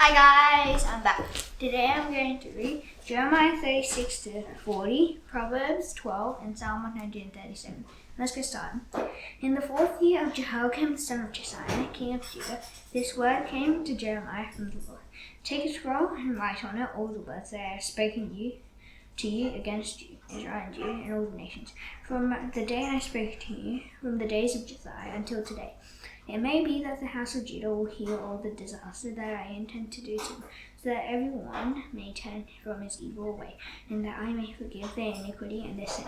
Hi guys, I'm back. Today I'm going to read Jeremiah 36 to 40, Proverbs 12, and Psalm 137. Let's get started. In the 4th year of Jehoiakim, son of Josiah, king of Judah, this word came to Jeremiah from the Lord. Take a scroll and write on it all the words that I have spoken to you against you, Israel and Judah, and all the nations, from the day I spoke to you, from the days of Josiah until today. It may be that the house of Judah will hear all the disaster that I intend to do to them, so that everyone may turn from his evil way, and that I may forgive their iniquity and their sin.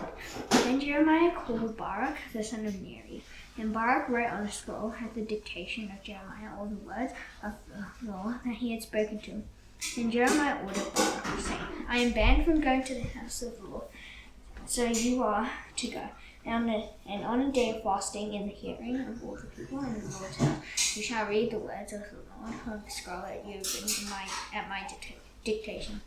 Then Jeremiah called Baruch, the son of Neri, and Baruch wrote on a scroll at the dictation of Jeremiah all the words of the law that he had spoken to him. Then Jeremiah ordered Baruch, saying, I am banned from going to the house of the Lord, so you are to go. And on a day of fasting, in the hearing of all the people in the Lord's house, you shall read the words of the Lord on the scroll that you have written at my dictation.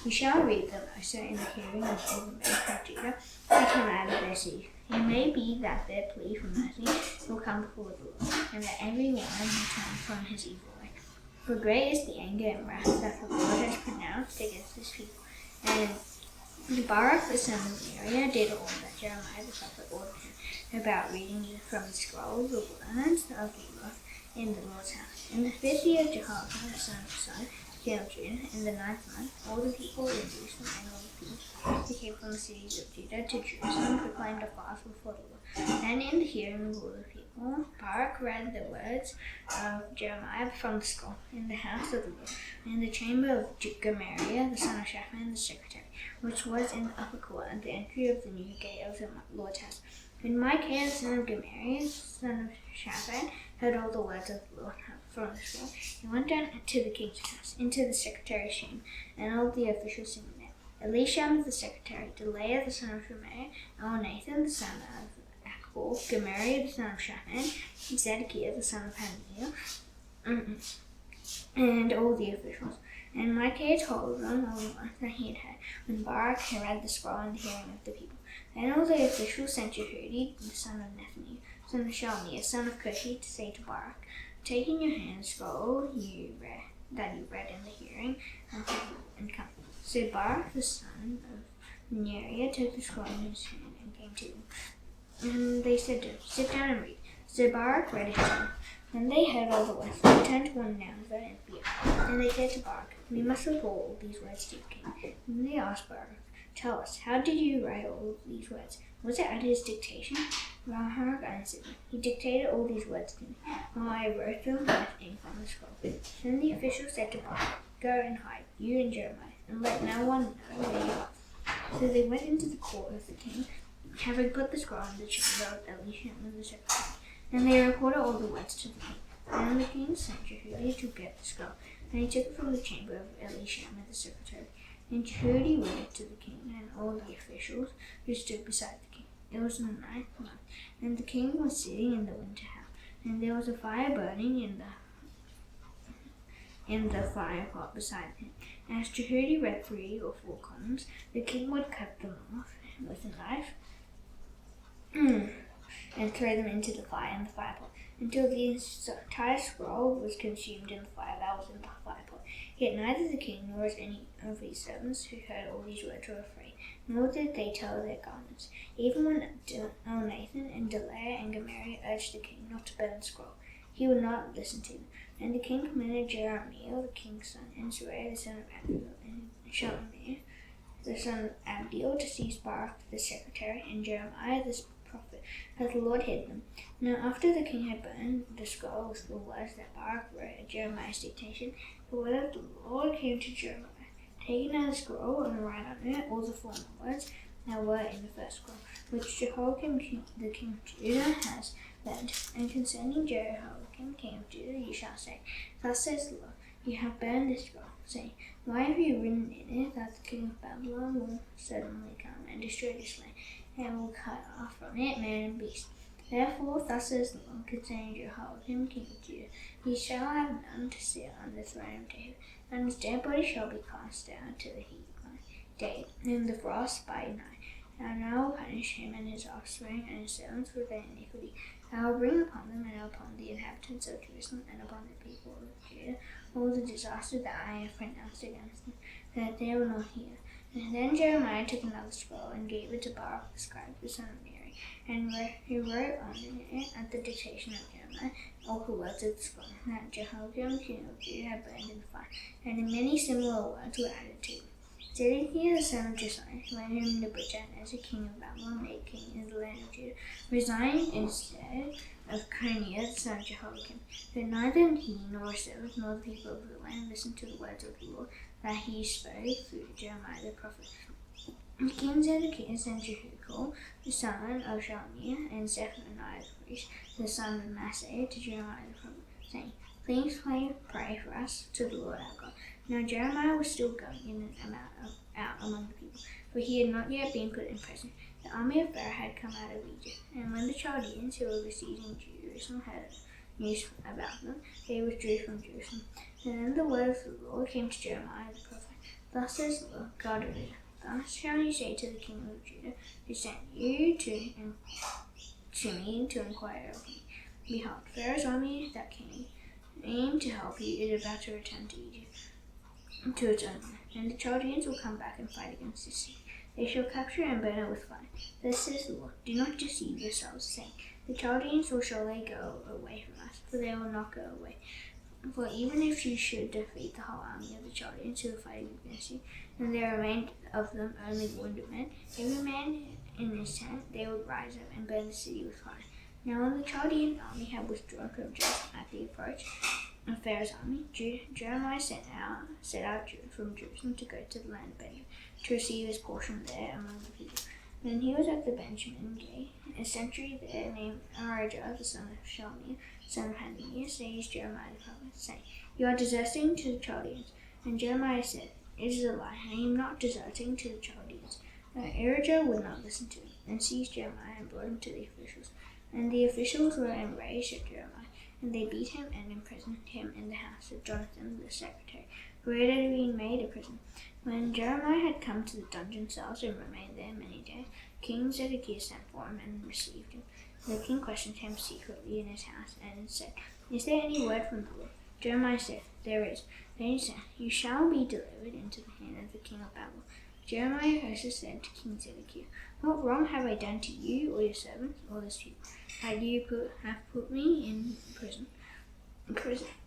You shall read them also in the hearing of all the men of Judah that came out of their sea. It may be that their plea for mercy will come before the Lord, and that every one will turn from his evil way. For great is the anger and wrath that the Lord has pronounced against his people. And Baruch the son of Neriah did all that Jeremiah the prophet ordered him about reading from the scroll the words of the Lord in the Lord's house. In the 5th year of Jehoiakim the son of Josiah, king of Judah, in the 9th month, all the people in Jerusalem and all the people who came from the cities of Judah to Jerusalem proclaimed a fast before the Lord. And in the hearing of all the people, Baruch read the words of Jeremiah from the scroll in the house of the Lord, in the chamber of Gemariah the son of Shaphan the secretary, which was in the upper court at the entry of the new gate of the Lord's house. When Micaiah the son of Gemariah, son of Shaphan, heard all the words of the Lord from the scroll, he went down to the king's house, into the secretary's chamber, and all the officials sitting there. Elishama the secretary, Delaiah the son of Shemaiah, Elnathan the son of Achbor, Gemariah the son of Shaphan, Zedekiah the son of Hananiah, and all the officials. And Micaiah told them all the words that he had heard when Baruch had read the scroll in the hearing of the people. Then all the officials sent Jehudi, the son of Nethaniah, son of Shalmiah, son of Cushi, to say to Baruch, take in your hand the scroll that you read in the hearing of the people, and come. So Baruch, the son of Neriah, took the scroll in his hand and came to them. And they said to him, sit down and read. So Baruch read it to them. When they heard all the words, they turned to one another in fear. And they said to Baruch, we must report all these words to the king. And they asked Baruch, tell us, how did you write all these words? Was it at his dictation? Baruch answered, he dictated all these words to me, while I wrote them with ink on the scroll. Then the official said to Baruch, go and hide, you and Jeremiah, and let no one know where you are. So they went into the court of the king, having put the scroll in the chamber of Elishama the secretary. Then they reported all the words to the king. Then the king sent Jehudi to get the scroll, and he took it from the chamber of Elishama the secretary. And Jehudi read it to the king and all the officials who stood beside the king. It was in the 9th month, and the king was sitting in the winter house, and there was a fire burning in the fire pot beside him. As Jehudi read 3 or 4 columns, the king would cut them off with a knife and throw them into the fire in the firepot, until the entire scroll was consumed in the fire that was in the firepot. Yet neither the king nor any of his servants who heard all these words were afraid, nor did they tear their garments. Even when Elnathan and Delaiah and Gemariah urged the king not to burn the scroll, he would not listen to them. And the king commanded Jeremiah, the king's son, and Zeruiah the son of Abiel, and Shalomir the son of Abdiel, to seize Baruch the secretary and Jeremiah the prophet, as the Lord hid them. Now after the king had burned the scroll with the words that Baruch wrote at Jeremiah's dictation, the word of the Lord came to Jeremiah. Take now the scroll and write on it all the former words that were in the first scroll, which Jehoiakim the king of Judah has burned. And concerning Jehoiakim king of Judah you shall say, thus says the Lord, you have burned this scroll, saying, why have you written in it that the king of Babylon will suddenly come and destroy this land, and will cut off from it man and beast? Therefore, thus says the Lord concerning Jehoiakim king of Judah, he shall have none to sit on the throne of David, and his dead body shall be cast down to the heat by day, and the frost by night. And I will punish him and his offspring and his servants for their iniquity, I will bring upon them and upon the inhabitants of Jerusalem and upon the people of Judah all the disaster that I have pronounced against them, that they will not hear. And then Jeremiah took another scroll and gave it to Baruch the scribe, the son of Neri, and he wrote on it at the dictation of Jeremiah all the words of the scroll that Jehoiakim king of Judah had burned in the fire, and many similar words were added to it. Zedekiah the son of Josiah, whom Nebuchadnezzar king of Babylon made king in the land of Judah, resigned instead of Coniah the son of Jehoiakim. But neither he nor his servants nor the people of the land listened to the words of the Lord that he spoke through Jeremiah the prophet. King Zedekiah sent Jehuel the son of Shalmiah and Zephaniah the priest, the son of Maaseiah, to Jeremiah the prophet, saying, Please pray for us to the Lord our God. Now Jeremiah was still going in and out among the people, for he had not yet been put in prison. The army of Pharaoh had come out of Egypt, and when the Chaldeans who were besieging Jerusalem heard news about them, they withdrew from Jerusalem. And then the word of the Lord came to Jeremiah the prophet. Thus says the Lord God of Israel, Thus shall you say to the king of Judah, who sent you to me to inquire of me, Behold, Pharaoh's army that came to help you is about to return to Egypt, to its own land, and the Chaldeans will come back and fight against this city. They shall capture and burn it with fire. Thus says the Lord, Do not deceive yourselves, saying, The Chaldeans will surely go away from us, for they will not go away. For even if you should defeat the whole army of the Chaldeans who are fighting against you, and there remained of them only wounded men, every man in his tent, they would rise up and burn the city with fire. Now when the Chaldean army had withdrawn from Jerusalem at the approach of Pharaoh's army, Jeremiah set out from Jerusalem to go to the land of Benjamin, to receive his portion there among the people. When he was at the Benjamin gate, a sentry there named Arijah, the son of Shalmiah, son of Hananiah, seized Jeremiah the prophet, saying, You are deserting to the Chaldeans. And Jeremiah said, It is a lie, I am not deserting to the Chaldeans. Arijah would not listen to him, and seized Jeremiah and brought him to the officials. And the officials were enraged at Jeremiah, and they beat him and imprisoned him in the house of Jonathan the secretary, where it had been made a prison. When Jeremiah had come to the dungeon cells and remained there many days, King Zedekiah sent for him and received him. The king questioned him secretly in his house and said, Is there any word from the Lord? Jeremiah said, There is. Then he said, You shall be delivered into the hand of the king of Babylon. Jeremiah also said to King Zedekiah, What wrong have I done to you or your servants or this people, that you have put me in prison?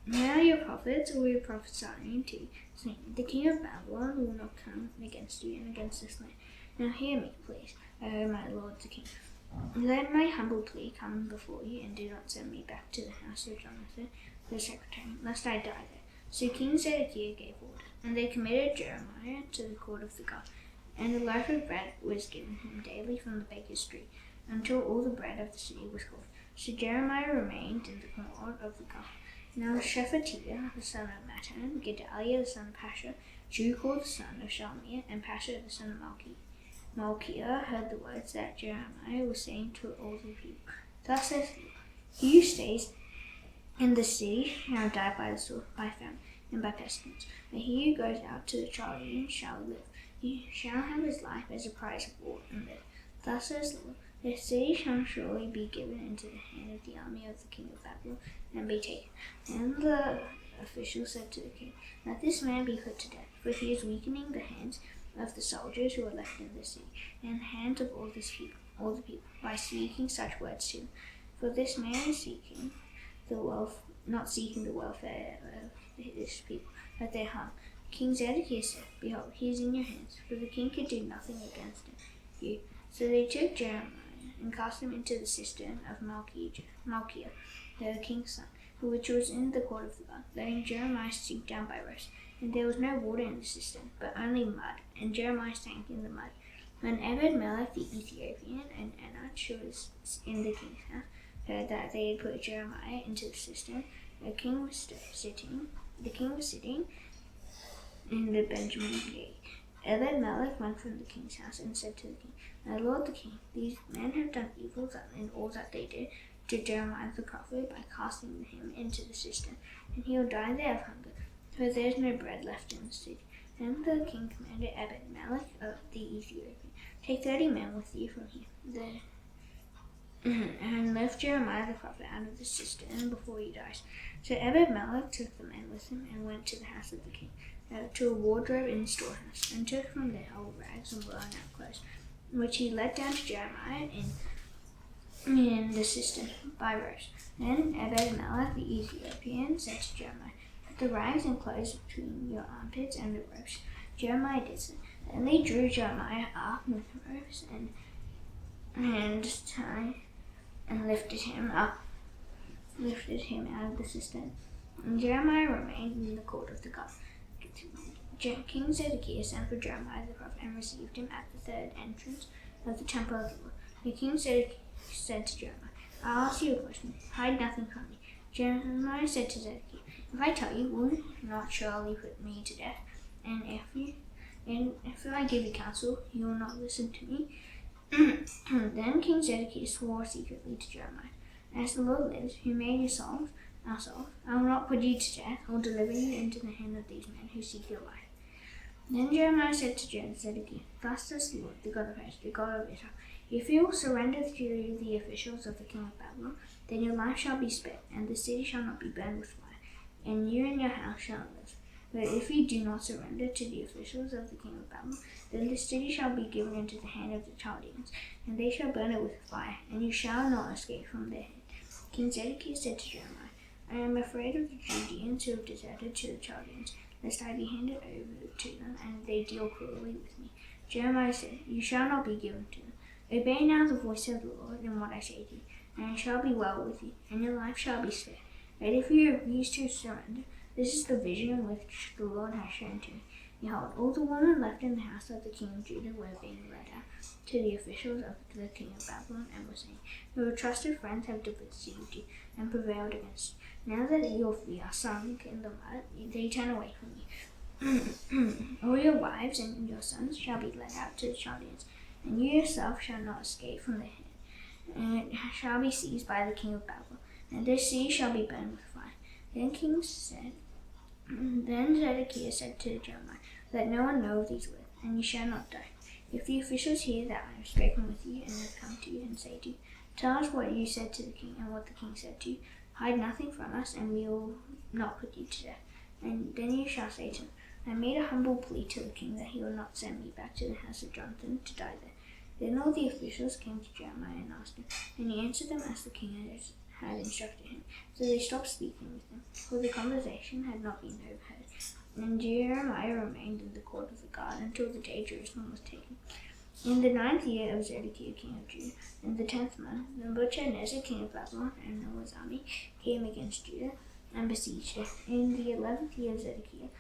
Now your prophets or your prophesying to you, saying, The king of Babylon will not come against you and against this land. Now hear me, please, O my lord the king. Let my humble plea come before you, and do not send me back to the house of Jonathan the secretary, lest I die there. So King Zedekiah gave order, and they committed Jeremiah to the court of the guard. And a loaf of bread was given him daily from the baker's street, until all the bread of the city was gone. So Jeremiah remained in the court of the guard. Now Shephatiah the son of Mattan, Gedaliah the son of Pasha, Jucal the son of Shalmiah, and Pasha the son of Malchiah heard the words that Jeremiah was saying to all the people. Thus says the Lord, He who stays in the city shall die by the sword, by famine, and by pestilence. But he who goes out to the Chaldeans shall live. He shall have his life as a prize of war and live. Thus says the Lord, The city shall surely be given into the hand of the army of the king of Babylon, and be taken. And the official said to the king, Let this man be put to death, for he is weakening the hands of the soldiers who are left in the city, and the hands of all the people, by speaking such words to them. For this man is not seeking the welfare of his people, but their harm. King Zedekiah said, Behold, he is in your hands, for the king could do nothing against you. So they took Jeremiah and cast him into the cistern of Malchiah, the king's son, which was in the court of the guard, letting Jeremiah sink down by roast. And there was no water in the cistern, but only mud, and Jeremiah sank in the mud. When Ebed-melech the Ethiopian and Enoch, who was in the king's house, heard that they had put Jeremiah into the cistern, the king was sitting in the Benjamin gate. Ebed-melech went from the king's house and said to the king, My lord the king, these men have done evil in all that they did to Jeremiah the prophet by casting him into the cistern, and he will die there of hunger, for there is no bread left in the city. Then the king commanded Ebed-melech of the Ethiopian, Take 30 men with you from here, and lift Jeremiah the prophet out of the cistern before he dies. So Ebed-Melech took the men with him and went to the house of the king, to a wardrobe in the storehouse, and took from there old rags and worn out clothes, which he let down to Jeremiah in the cistern by rows. Then Ebed-Melech the Ethiopian said to Jeremiah, "Put the rags and clothes between your armpits and the ropes." Jeremiah did so. Then they drew Jeremiah up with ropes and lifted him out of the cistern. And Jeremiah remained in the court of the God. King Zedekiah sent for Jeremiah the prophet and received him at the third entrance of the temple of the Lord. The king said to Jeremiah, "I'll ask you a question. Hide nothing from me." Jeremiah said to Zedekiah, "If I tell you, will you not surely put me to death? And if I give you counsel, you will not listen to me?" Then King Zedekiah swore secretly to Jeremiah, "As the Lord lives, who made our souls, I will not put you to death or deliver you into the hand of these men who seek your life." Then Jeremiah said to Zedekiah, "Thus says the Lord, the God of hosts, the God of Israel, if you will surrender to the officials of the king of Babylon, then your life shall be spared, and the city shall not be burned with fire, and you and your house shall live. But if you do not surrender to the officials of the king of Babylon, then the city shall be given into the hand of the Chaldeans, and they shall burn it with fire, and you shall not escape from their hand." King Zedekiah said to Jeremiah, "I am afraid of the Judeans who have deserted to the Chaldeans, lest I be handed over to them, and they deal cruelly with me." Jeremiah said, "You shall not be given to them. Obey now the voice of the Lord in what I say to you, and it shall be well with you, and your life shall be spared. But if you refuse to surrender, this is the vision which the Lord has shown to me. Behold, all the women left in the house of the king of Judah were being led out to the officials of the king of Babylon, and were saying, 'Your trusted friends have deceived you and prevailed against you. Now that your feet are sunk in the mud, they turn away from you. All your wives and your sons shall be led out to the Chaldeans, and you yourself shall not escape from their hand, and it shall be seized by the king of Babylon, and this city shall be burned with fire.'" Then Zedekiah said to Jeremiah, "Let no one know of these words, and you shall not die. If the officials hear that I have spoken with you, and have come to you and say to you, 'Tell us what you said to the king and what the king said to you, hide nothing from us, and we will not put you to death,' and then you shall say to them, 'I made a humble plea to the king that he will not send me back to the house of Jonathan to die there.'" Then all the officials came to Jeremiah and asked him, and he answered them as the king had instructed him. So they stopped speaking with him, for the conversation had not been overheard. And Jeremiah remained in the court of the guard until the day Jerusalem was taken. In the 9th year of Zedekiah king of Judah, in the 10th month, Nebuchadnezzar king of Babylon and all his army came against Judah and besieged it. In the 11th year of Zedekiah,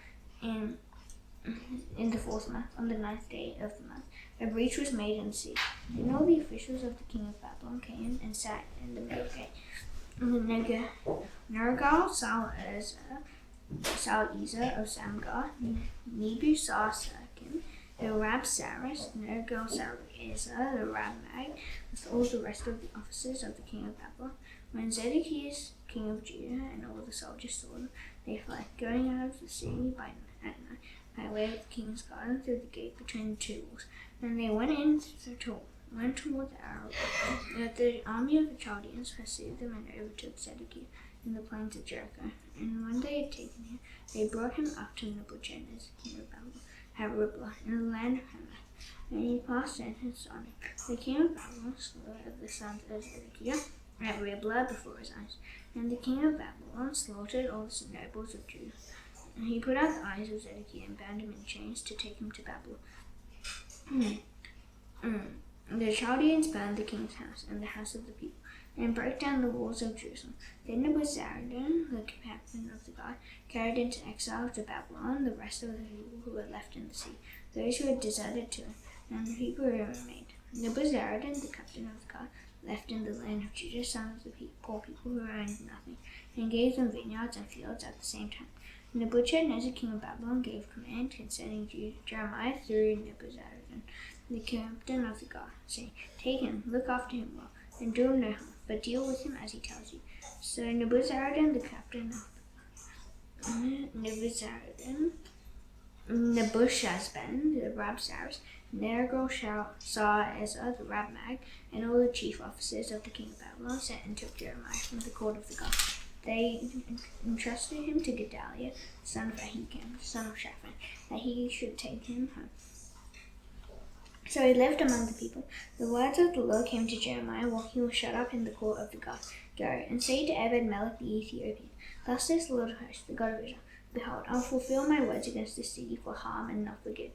in the 4th month, on the 9th day of the month, a breach was made in the city. Then all the officials of the king of Babylon came and sat in the middle gate. Nergal-Sharezer of Samgar, Nebuchadnezzar, the Rabsaris, Nergal-Sharezer, the Rabmag, with all the rest of the officers of the king of Babylon. When Zedekiah king of Judah and all the soldiers saw them, they fled, going out of the city at night, by way of the king's garden through the gate between the two walls. And they went toward the Arab. But the army of the Chaldeans pursued them and overtook Zedekiah in the plains of Jericho. And when they had taken him, they brought him up to Nebuchadnezzar king of Babylon at Riblah in the land of Hamath. And he passed sentence on him. The king of Babylon slaughtered the sons of Zedekiah at Riblah before his eyes. And the king of Babylon slaughtered all the nobles of Judah. And he put out the eyes of Zedekiah and bound him in chains to take him to Babylon. The Chaldeans burned the king's house and the house of the people, and broke down the walls of Jerusalem. Then Nebuzaradan, the captain of the guard, carried into exile to Babylon the rest of the people who were left in the sea, those who had deserted to him, and the people who remained. Nebuzaradan, the captain of the guard, left in the land of Judah some of the poor people who owned nothing, and gave them vineyards and fields at the same time. Nebuchadnezzar king of Babylon gave command concerning Jeremiah through Nebuzaradan, the captain of the guard, saying, "Take him, look after him well, and do him no harm, but deal with him as he tells you." So Nebuzaradan, the captain of Nebuchadnezzar, the Rabsaris, Nergal-Sharezer, the Rabmag, and all the chief officers of the king of Babylon sent and took Jeremiah from the court of the God. They entrusted him to Gedaliah, son of Ahikam, son of Shaphan, that he should take him home. So he lived among the people. The words of the Lord came to Jeremiah while he was shut up in the court of the God. Go and say to Ebed-melech the Ethiopian, Thus says the Lord of hosts, the God of Israel, Behold, I will fulfill my words against this city for harm and not for good.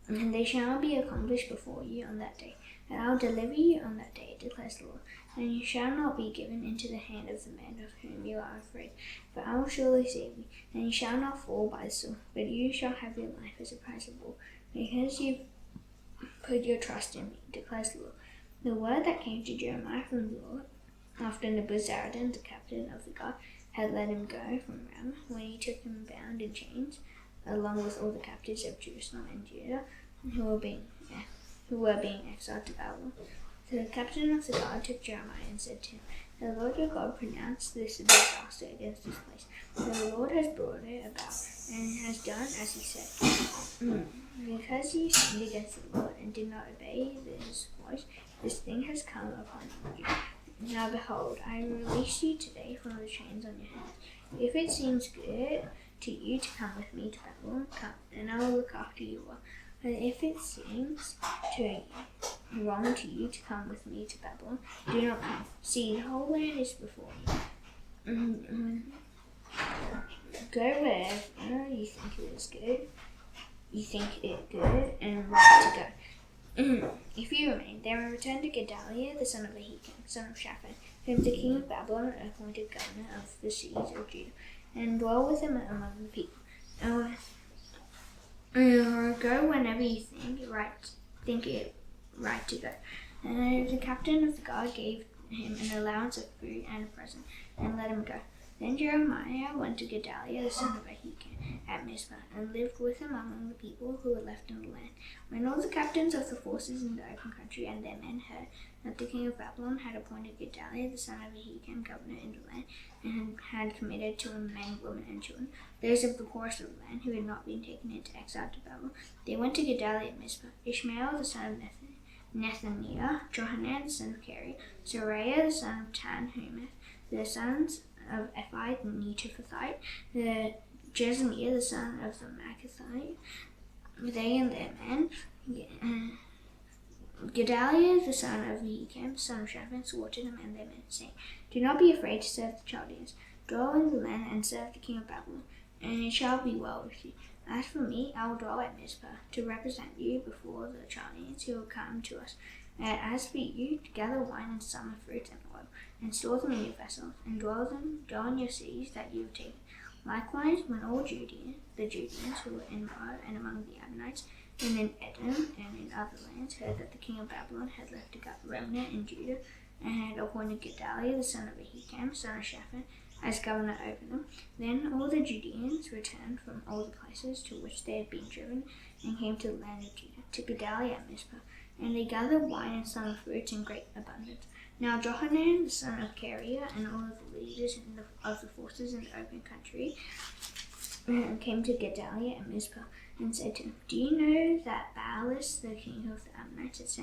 And they shall be accomplished before you on that day. And I will deliver you on that day, declares the Lord. And you shall not be given into the hand of the men of whom you are afraid. For I will surely save you, and you shall not fall by the sword, but you shall have your life as a prize of war, because you put your trust in me, declares the Lord. The word that came to Jeremiah from the Lord, after Nebuzaradan, the captain of the guard, had let him go from Ramah, when he took him bound in chains, along with all the captives of Jerusalem and Judah, who were being exiled to Babylon. So the captain of the guard took Jeremiah and said to him, The Lord your God pronounced this a disaster against this place. For the Lord has brought it about, and has done as he said. Because you sinned against the Lord and did not obey his voice, this thing has come upon you. Now behold, I release you today from the chains on your hands. If it seems good to you to come with me to Babylon, come, and I will look after you well. But if it seems wrong to you to come with me to Babylon, do not come. See, the whole land is before you. Go wherever you think it is good. You think it good and right to go. If you remain, then return to Gedaliah, the son of Ahikam, son of Shaphan, whom the king of Babylon appointed governor of the cities of Judah, and dwell with him among the people. Go whenever you think it right to go. And the captain of the guard gave him an allowance of food and a present, and let him go. Then Jeremiah went to Gedaliah, the son of Ahikam, at Mizpah, and lived with him among the people who were left in the land. When all the captains of the forces in the open country and their men heard that the king of Babylon had appointed Gedaliah, the son of Ahikam, governor in the land, and had committed to him men, women, and children, those of the poorest of the land who had not been taken into exile to Babylon, they went to Gedaliah at Mizpah. Ishmael, the son of Nethaniah, Johanan, the son of Kari, Seraiah, the son of Tanhumeth, the sons of Ephai, the Netophathite, the Jezaniah, the son of the Maacathite, they and their men. Gedaliah, the son of Ahikam, son of Shaphan, swore to them and their men, saying, Do not be afraid to serve the Chaldeans. Dwell in the land and serve the king of Babylon, and it shall be well with you. As for me, I will dwell at Mizpah to represent you before the Chaldeans who will come to us. As for you, to gather wine and summer fruit and oil, and store them in your vessels, and dwell in your cities that you have taken. Likewise, when all the Judeans who were in Moab and among the Ammonites, and in Edom and in other lands, heard that the king of Babylon had left a remnant in Judah, and had appointed Gedaliah, the son of Ahikam, son of Shaphan, as governor over them, then all the Judeans returned from all the places to which they had been driven, and came to the land of Judah, to Gedaliah at Mizpah, and they gathered wine and summer fruits in great abundance. Now Johanan, the son of Kariah, and all of the leaders of the forces in the open country came to Gedaliah at Mizpah, and said to him, Do you know that Baalis, the king of the Ammonites,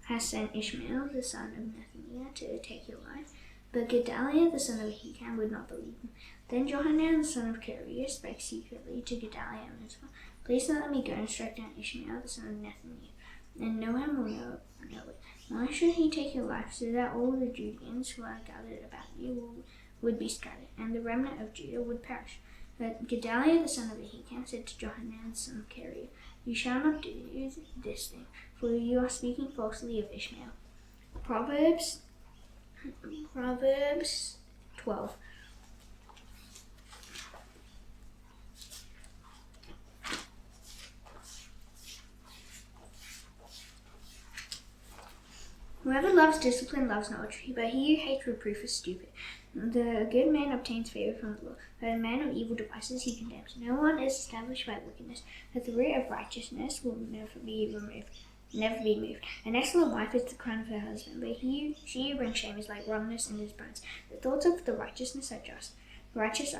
has sent Ishmael, the son of Nethaniah, to take your life? But Gedaliah, the son of Ahikam, would not believe him. Then Johanan, the son of Kariah, spake secretly to Gedaliah at Mizpah, Please let me go and strike down Ishmael, the son of Nethaniah, and no one will know it. Why should he take your life, so that all the Judeans who are gathered about you would be scattered, and the remnant of Judah would perish? But Gedaliah, the son of Ahikam, said to Johanan, the son of Kariah, You shall not do this thing, for you are speaking falsely of Ishmael. Proverbs 12. Whoever loves discipline loves knowledge, but he who hates reproof is stupid. The good man obtains favor from the Lord, but a man of evil devices he condemns. No one is established by wickedness, but the root of righteousness will never be moved. An excellent wife is the crown of her husband, but she who brings shame is like rottenness in his bones. The thoughts of the righteous are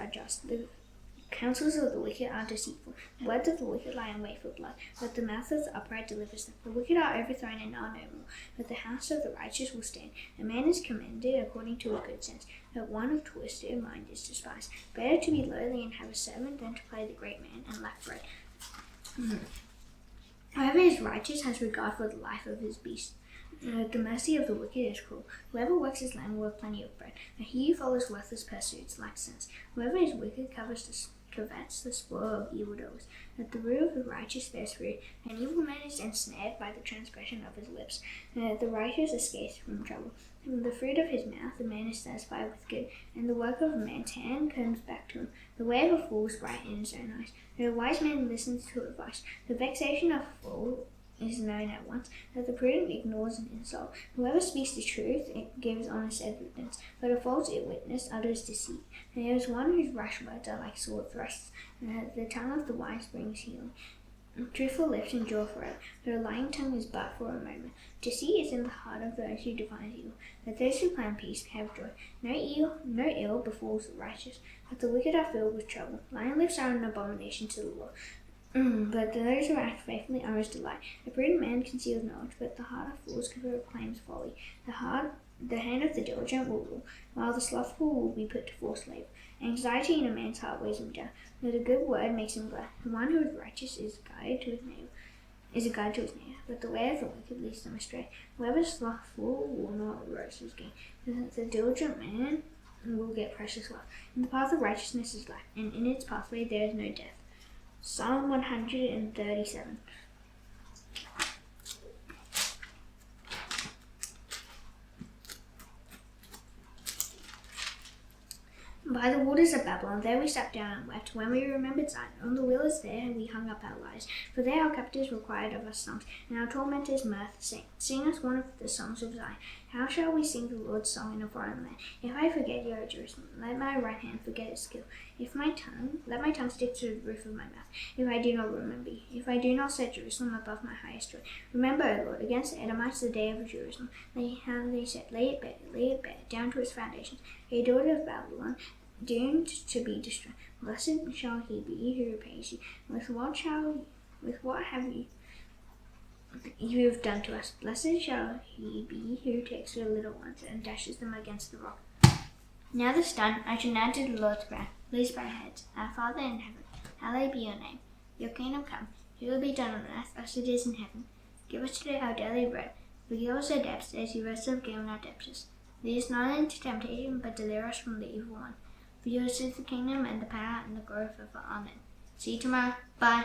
just. The counsels of the wicked are deceitful. The words of the wicked lie in wait for blood, but the mouth of the upright delivers them. The wicked are overthrown and are no more, but the house of the righteous will stand. A man is commended according to his good sense, but one of twisted mind is despised. Better to be lowly and have a servant than to play the great man and lack bread. Whoever is righteous has regard for the life of his beast. The mercy of the wicked is cruel. Whoever works his land will have plenty of bread, but he who follows worthless pursuits lacks sense. Whoever is wicked covets the spoil of evildoers, but the root of the righteous bears fruit. An evil man is ensnared by the transgression of his lips. The righteous escapes from trouble. From the fruit of his mouth the man is satisfied with good, and the work of a man's hand comes back to him. The way of a fool is right in his own eyes, but a wise man listens to advice. The vexation of a fool is known at once, that the prudent ignores an insult. Whoever speaks the truth, it gives honest evidence, but a false witness utters deceit. And there is one whose rash words are like sword thrusts. The tongue of the wise brings healing. Truthful lips endure forever, but a lying tongue is but for a moment. Deceit is in the heart of those who devise evil, but those who plan peace have joy. No ill befalls the righteous, but the wicked are filled with trouble. Lying lips are an abomination to the Lord, but those who act faithfully are his delight. A prudent man conceals knowledge, but the heart of fools proclaims folly. The hand of the diligent will rule, while the slothful will be put to forced labor. Anxiety in a man's heart weighs him down, but a good word makes him glad. The one who is righteous is a guide to his neighbor, but the way of the wicked leads them astray. Whoever is slothful will not roast his gain, but the diligent man will get precious wealth. In the path of righteousness is life, and in its pathway there is no death. Psalm 137. By the waters of Babylon, there we sat down and wept. When we remembered Zion, on the willows there we hung up our lives. For there our captors required of us songs, and our tormentors mirth. Sing us one of the songs of Zion. How shall we sing the Lord's song in a foreign land? If I forget you, O Jerusalem, let my right hand forget its skill. Let my tongue stick to the roof of my mouth, if I do not remember you, if I do not set Jerusalem above my highest joy. Remember, O Lord, against the Edomites the day of Jerusalem, how they said, lay it bare, down to its foundations. A daughter of Babylon, doomed to be destroyed. Blessed shall he be who repays you. With what have you have done to us? Blessed shall he be who takes your little ones and dashes them against the rock. Now this done, I shall now do the Lord's prayer. Please bow your heads. Our Father in heaven, hallowed be your name. Your kingdom come. Your will be done on earth as it is in heaven. Give us today our daily bread. Forgive us our debts as you also have forgiven our debtors. Lead us not into temptation, but deliver us from the evil one. For yours is the kingdom and the power and the glory forever. Amen. See you tomorrow. Bye.